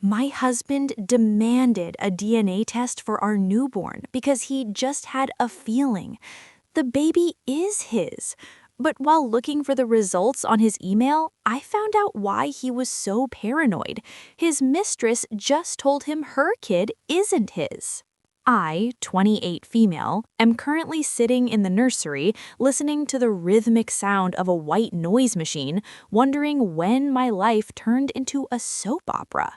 My husband demanded a DNA test for our newborn because he just had a feeling. The baby is his. But while looking for the results on his email, I found out why he was so paranoid. His mistress just told him her kid isn't his. I, 28 female, am currently sitting in the nursery listening to the rhythmic sound of a white noise machine, wondering when my life turned into a soap opera.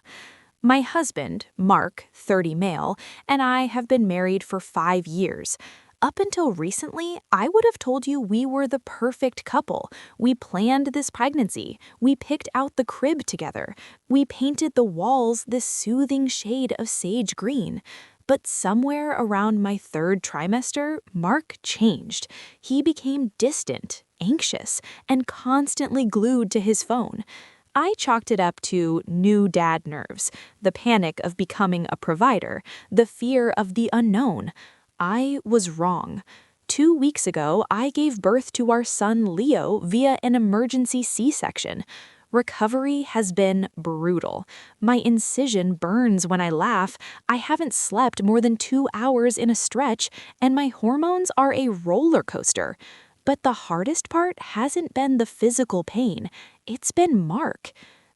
My husband, Mark, 30 male, and I have been married for 5 years. Up until recently, I would have told you we were the perfect couple. We planned this pregnancy. We picked out the crib together. We painted the walls this soothing shade of sage green. But somewhere around my third trimester, Mark changed. He became distant, anxious, and constantly glued to his phone. I chalked it up to new dad nerves, the panic of becoming a provider, the fear of the unknown. I was wrong. 2 weeks ago, I gave birth to our son Leo via an emergency C-section. Recovery has been brutal. My incision burns when I laugh, I haven't slept more than 2 hours in a stretch, and my hormones are a roller coaster. But the hardest part hasn't been the physical pain, it's been Mark.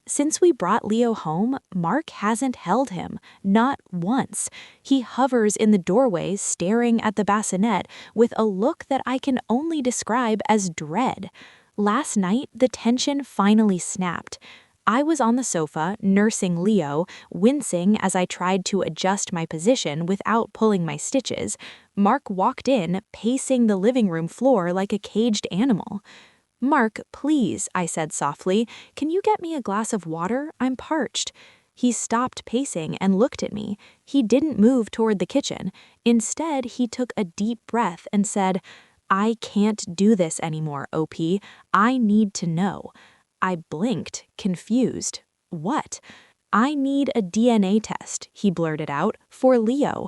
Since we brought Leo home, Mark hasn't held him, not once. He hovers in the doorway staring at the bassinet with a look that I can only describe as dread. Last night, the tension finally snapped. I was on the sofa, nursing Leo, wincing as I tried to adjust my position without pulling my stitches. Mark walked in, pacing the living room floor like a caged animal. "Mark, please," I said softly, "can you get me a glass of water? I'm parched." He stopped pacing and looked at me. He didn't move toward the kitchen. Instead, he took a deep breath and said, "I can't do this anymore, OP. I need to know." I blinked, confused. What? "I need a DNA test," he blurted out, "for Leo."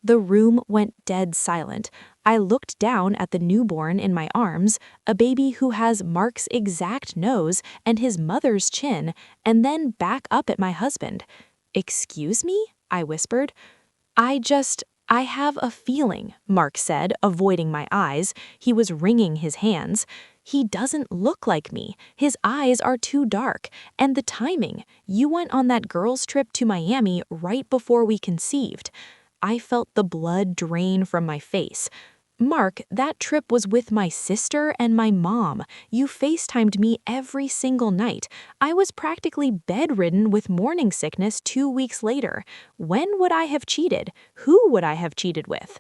The room went dead silent. I looked down at the newborn in my arms, a baby who has Mark's exact nose and his mother's chin, and then back up at my husband. "Excuse me?" I whispered. I have a feeling," Mark said, avoiding my eyes. He was wringing his hands. "He doesn't look like me. His eyes are too dark. And the timing. You went on that girls' trip to Miami right before we conceived." I felt the blood drain from my face. "Mark, that trip was with my sister and my mom. You FaceTimed me every single night. I was practically bedridden with morning sickness 2 weeks later. When would I have cheated? Who would I have cheated with?"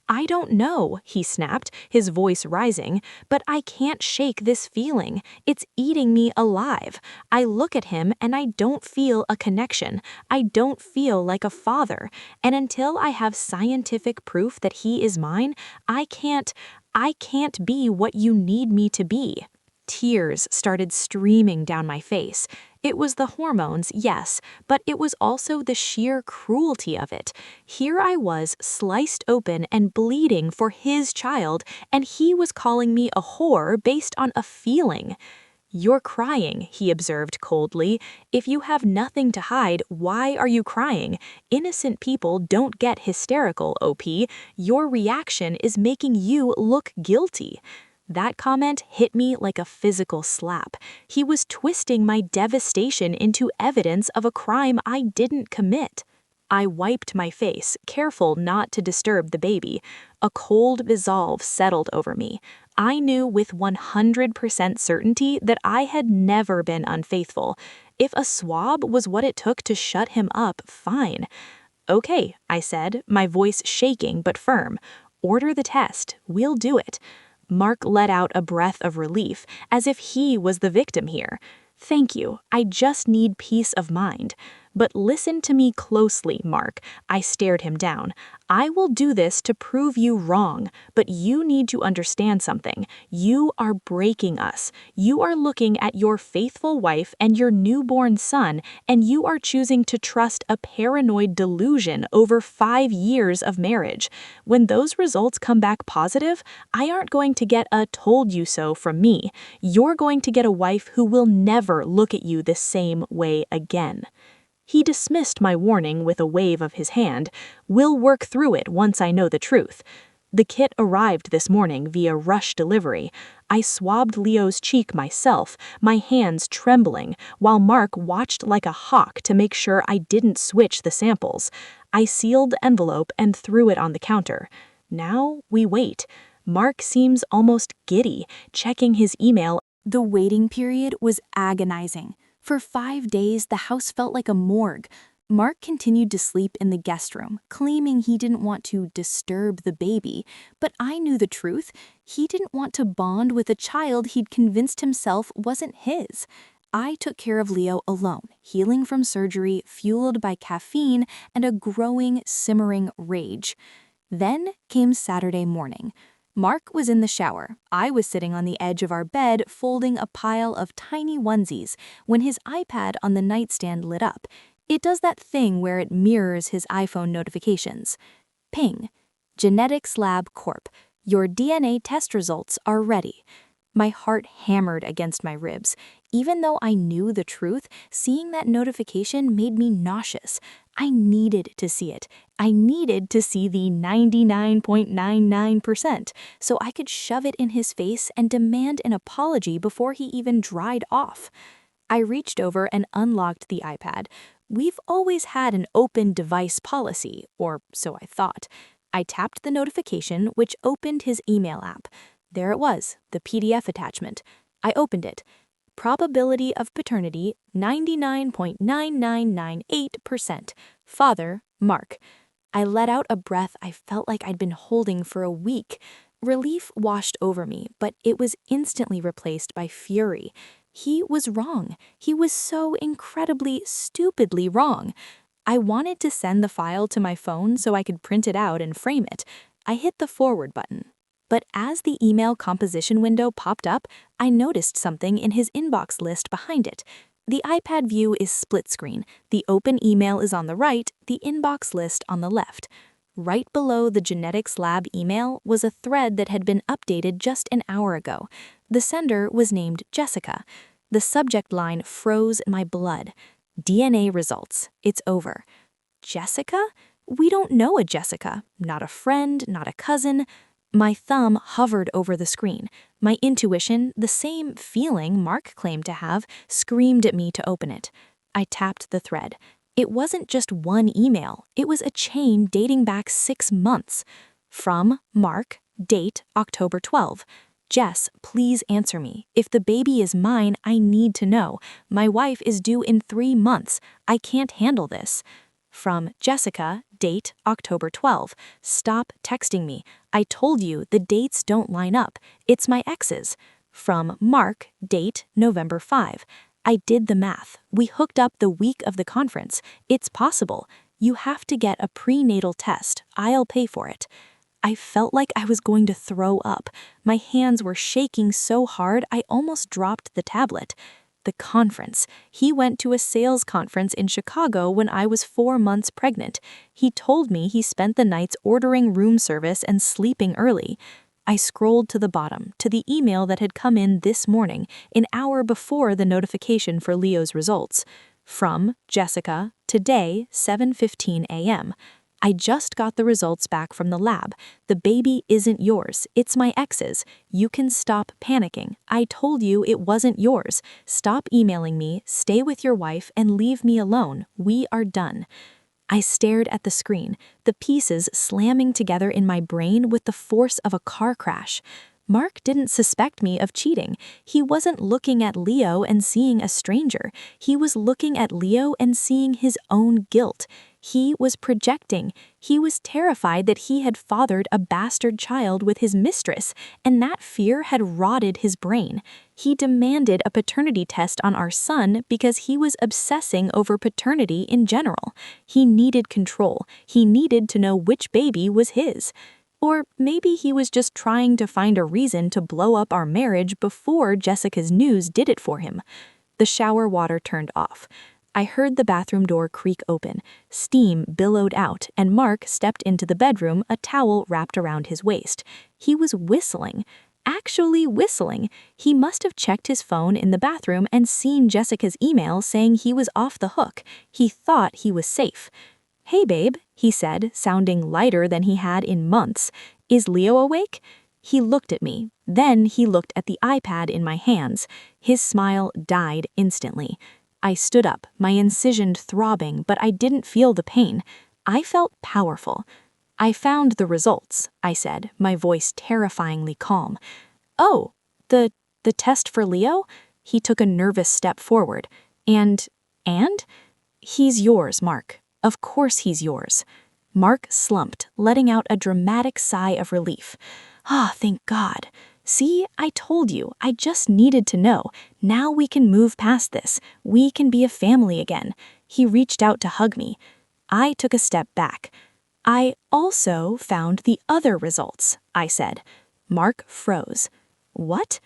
"I don't know," he snapped, his voice rising, "but I can't shake this feeling. It's eating me alive. I look at him and I don't feel a connection. I don't feel like a father. And until I have scientific proof that he is mine, I can't be what you need me to be." Tears started streaming down my face. It was the hormones, yes, but it was also the sheer cruelty of it. Here I was, sliced open and bleeding for his child, and he was calling me a whore based on a feeling. "You're crying," he observed coldly. "If you have nothing to hide, why are you crying? Innocent people don't get hysterical, OP. Your reaction is making you look guilty." That comment hit me like a physical slap. He was twisting my devastation into evidence of a crime I didn't commit. I wiped my face, careful not to disturb the baby. A cold resolve settled over me. I knew with 100% certainty that I had never been unfaithful. If a swab was what it took to shut him up, fine. "Okay," I said, my voice shaking but firm. "Order the test. We'll do it." Mark let out a breath of relief, as if he was the victim here. "Thank you. I just need peace of mind." "But listen to me closely, Mark." I stared him down. "I will do this to prove you wrong, but you need to understand something. You are breaking us. You are looking at your faithful wife and your newborn son, and you are choosing to trust a paranoid delusion over 5 years of marriage. When those results come back positive, I aren't going to get a 'told you so' from me. You're going to get a wife who will never look at you the same way again." He dismissed my warning with a wave of his hand. "We'll work through it once I know the truth." The kit arrived this morning via rush delivery. I swabbed Leo's cheek myself, my hands trembling, while Mark watched like a hawk to make sure I didn't switch the samples. I sealed the envelope and threw it on the counter. Now we wait. Mark seems almost giddy, checking his email. The waiting period was agonizing. For 5 days, the house felt like a morgue. Mark continued to sleep in the guest room, claiming he didn't want to disturb the baby. But I knew the truth. He didn't want to bond with a child he'd convinced himself wasn't his. I took care of Leo alone, healing from surgery, fueled by caffeine and a growing, simmering rage. Then came Saturday morning. Mark was in the shower. I was sitting on the edge of our bed folding a pile of tiny onesies when his iPad on the nightstand lit up. It does that thing where it mirrors his iPhone notifications. Ping. Genetics Lab Corp. Your DNA test results are ready. My heart hammered against my ribs. Even though I knew the truth, seeing that notification made me nauseous. I needed to see it. I needed to see the 99.99%, so I could shove it in his face and demand an apology before he even dried off. I reached over and unlocked the iPad. We've always had an open device policy, or so I thought. I tapped the notification, which opened his email app. There it was, the PDF attachment. I opened it. Probability of paternity, 99.9998%. Father, Mark. I let out a breath I felt like I'd been holding for a week. Relief washed over me, but it was instantly replaced by fury. He was wrong. He was so incredibly, stupidly wrong. I wanted to send the file to my phone so I could print it out and frame it. I hit the forward button. But as the email composition window popped up, I noticed something in his inbox list behind it. The iPad view is split screen. The open email is on the right, the inbox list on the left. Right below the genetics lab email was a thread that had been updated just an hour ago. The sender was named Jessica. The subject line froze my blood. DNA results. It's over. Jessica? We don't know a Jessica. Not a friend, not a cousin. My thumb hovered over the screen. My intuition, the same feeling Mark claimed to have, screamed at me to open it. I tapped the thread. It wasn't just one email. It was a chain dating back 6 months. From Mark, date October 12. Jess, please answer me. If the baby is mine, I need to know. My wife is due in 3 months. I can't handle this. From Jessica, date October 12. Stop texting me. I told you the dates don't line up. It's my ex's. From Mark, date November 5. I did the math. We hooked up the week of the conference. It's possible. You have to get a prenatal test. I'll pay for it. I felt like I was going to throw up. My hands were shaking so hard I almost dropped the tablet. The conference. He went to a sales conference in Chicago when I was 4 months pregnant. He told me he spent the nights ordering room service and sleeping early. I scrolled to the bottom, to the email that had come in this morning, an hour before the notification for Leo's results. From Jessica, today, 7:15 a.m. I just got the results back from the lab. The baby isn't yours. It's my ex's. You can stop panicking. I told you it wasn't yours. Stop emailing me, stay with your wife, and leave me alone. We are done. I stared at the screen, the pieces slamming together in my brain with the force of a car crash. Mark didn't suspect me of cheating. He wasn't looking at Leo and seeing a stranger. He was looking at Leo and seeing his own guilt. He was projecting. He was terrified that he had fathered a bastard child with his mistress, and that fear had rotted his brain. He demanded a paternity test on our son because he was obsessing over paternity in general. He needed control. He needed to know which baby was his. Or maybe he was just trying to find a reason to blow up our marriage before Jessica's news did it for him. The shower water turned off. I heard the bathroom door creak open. Steam billowed out, and Mark stepped into the bedroom, a towel wrapped around his waist. He was whistling. actually whistling. He must have checked his phone in the bathroom and seen Jessica's email saying he was off the hook. He thought he was safe. "Hey, babe," he said, sounding lighter than he had in months. "Is Leo awake?" He looked at me. Then he looked at the iPad in my hands. His smile died instantly. I stood up, my incision throbbing, but I didn't feel the pain. I felt powerful. "I found the results," I said, my voice terrifyingly calm. "Oh, the test for Leo?" He took a nervous step forward. And? "He's yours, Mark. Of course he's yours." Mark slumped, letting out a dramatic sigh of relief. "Ah, thank God. See, I told you, I just needed to know. Now we can move past this. We can be a family again." He reached out to hug me. I took a step back. "I also found the other results," I said. Mark froze. "What?"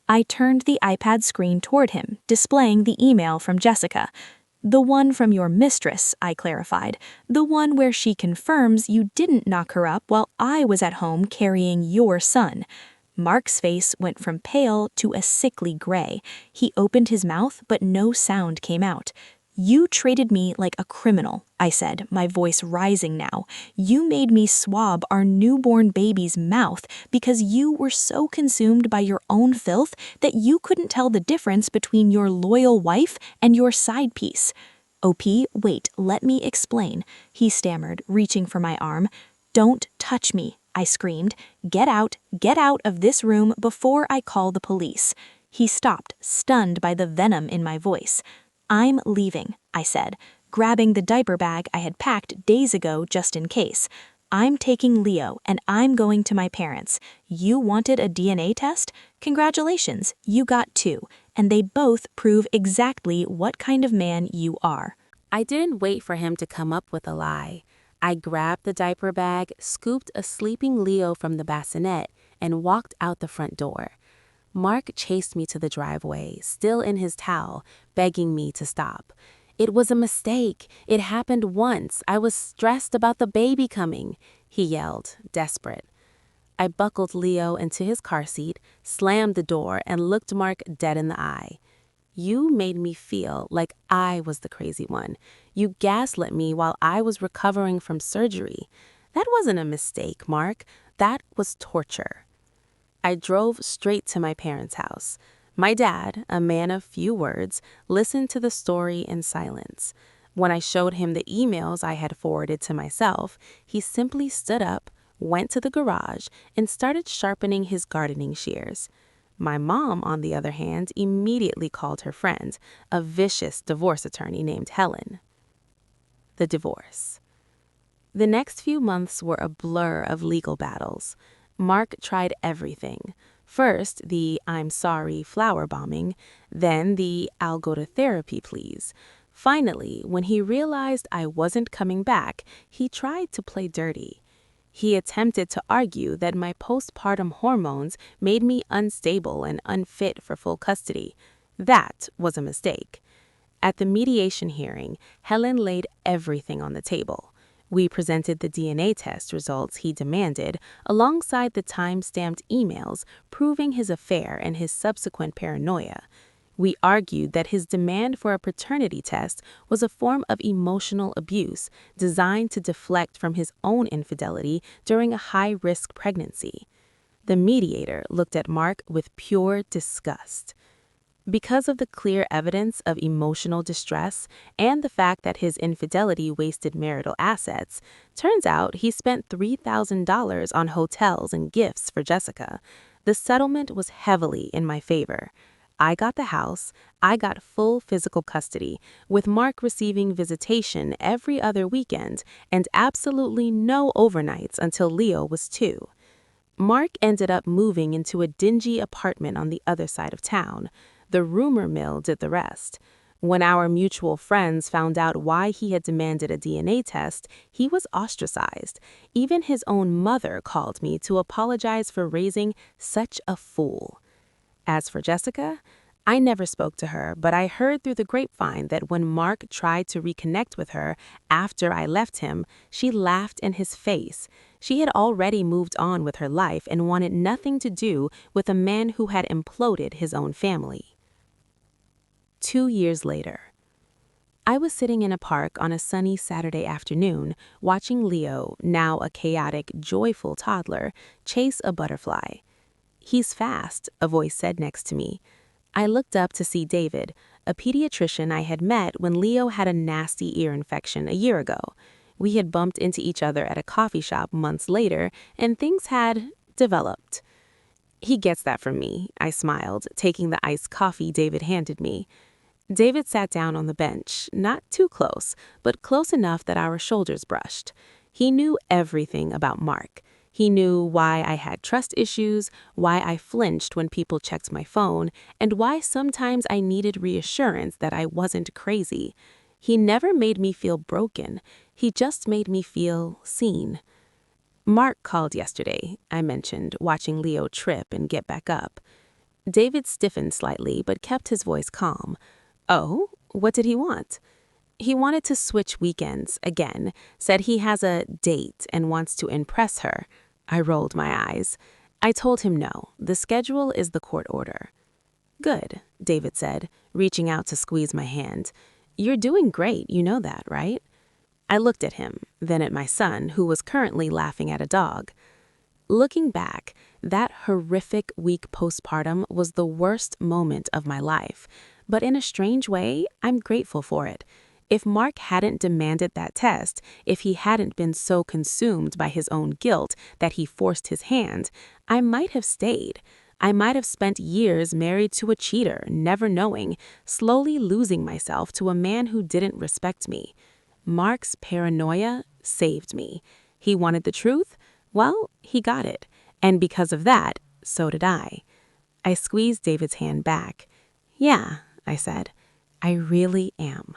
I turned the iPad screen toward him, displaying the email from Jessica. "The one from your mistress," I clarified. "The one where she confirms you didn't knock her up while I was at home carrying your son." Mark's face went from pale to a sickly gray. He opened his mouth, but no sound came out. "You treated me like a criminal," I said, my voice rising now. "You made me swab our newborn baby's mouth because you were so consumed by your own filth that you couldn't tell the difference between your loyal wife and your side piece." "OP, wait, let me explain," he stammered, reaching for my arm. "Don't touch me," I screamed. Get out of this room before I call the police." He stopped, stunned by the venom in my voice. "I'm leaving," I said, grabbing the diaper bag I had packed days ago just in case. "I'm taking Leo, and I'm going to my parents. You wanted a DNA test? Congratulations, you got two, and they both prove exactly what kind of man you are." I didn't wait for him to come up with a lie. I grabbed the diaper bag, scooped a sleeping Leo from the bassinet, and walked out the front door. Mark chased me to the driveway, still in his towel, begging me to stop. "It was a mistake. It happened once. I was stressed about the baby coming," he yelled, desperate. I buckled Leo into his car seat, slammed the door, and looked Mark dead in the eye. "You made me feel like I was the crazy one. You gaslit me while I was recovering from surgery. That wasn't a mistake, Mark. That was torture." I drove straight to my parents' house. My dad, a man of few words, listened to the story in silence. When I showed him the emails I had forwarded to myself, he simply stood up, went to the garage, and started sharpening his gardening shears. My mom, on the other hand, immediately called her friend, a vicious divorce attorney named Helen. The divorce. The next few months were a blur of legal battles. Mark tried everything. First, the "I'm sorry" flower bombing, then the "I'll go to therapy, please." Finally, when he realized I wasn't coming back, he tried to play dirty. He attempted to argue that my postpartum hormones made me unstable and unfit for full custody. That was a mistake. At the mediation hearing, Helen laid everything on the table. We presented the DNA test results he demanded alongside the time-stamped emails proving his affair and his subsequent paranoia. We argued that his demand for a paternity test was a form of emotional abuse designed to deflect from his own infidelity during a high-risk pregnancy. The mediator looked at Mark with pure disgust. Because of the clear evidence of emotional distress and the fact that his infidelity wasted marital assets, turns out he spent $3,000 on hotels and gifts for Jessica. The settlement was heavily in my favor. I got the house, I got full physical custody, with Mark receiving visitation every other weekend and absolutely no overnights until Leo was 2. Mark ended up moving into a dingy apartment on the other side of town. The rumor mill did the rest. When our mutual friends found out why he had demanded a DNA test, he was ostracized. Even his own mother called me to apologize for raising such a fool. As for Jessica, I never spoke to her, but I heard through the grapevine that when Mark tried to reconnect with her after I left him, she laughed in his face. She had already moved on with her life and wanted nothing to do with a man who had imploded his own family. 2 years later. I was sitting in a park on a sunny Saturday afternoon, watching Leo, now a chaotic, joyful toddler, chase a butterfly. "He's fast," a voice said next to me. I looked up to see David, a pediatrician I had met when Leo had a nasty ear infection a year ago. We had bumped into each other at a coffee shop months later, and things had developed. "He gets that from me," I smiled, taking the iced coffee David handed me. David sat down on the bench, not too close, but close enough that our shoulders brushed. He knew everything about Mark. He knew why I had trust issues, why I flinched when people checked my phone, and why sometimes I needed reassurance that I wasn't crazy. He never made me feel broken. He just made me feel seen. "Mark called yesterday," I mentioned, watching Leo trip and get back up. David stiffened slightly, but kept his voice calm. "Oh, what did he want?" "He wanted to switch weekends again, said he has a date and wants to impress her." I rolled my eyes. I told him no, the schedule is the court order. "Good," David said, reaching out to squeeze my hand. "You're doing great, you know that, right?" I looked at him, then at my son, who was currently laughing at a dog. Looking back, that horrific week postpartum was the worst moment of my life. But in a strange way, I'm grateful for it. If Mark hadn't demanded that test, if he hadn't been so consumed by his own guilt that he forced his hand, I might have stayed. I might have spent years married to a cheater, never knowing, slowly losing myself to a man who didn't respect me. Mark's paranoia saved me. He wanted the truth? Well, he got it. And because of that, so did I. I squeezed David's hand back. "Yeah," I said, "I really am."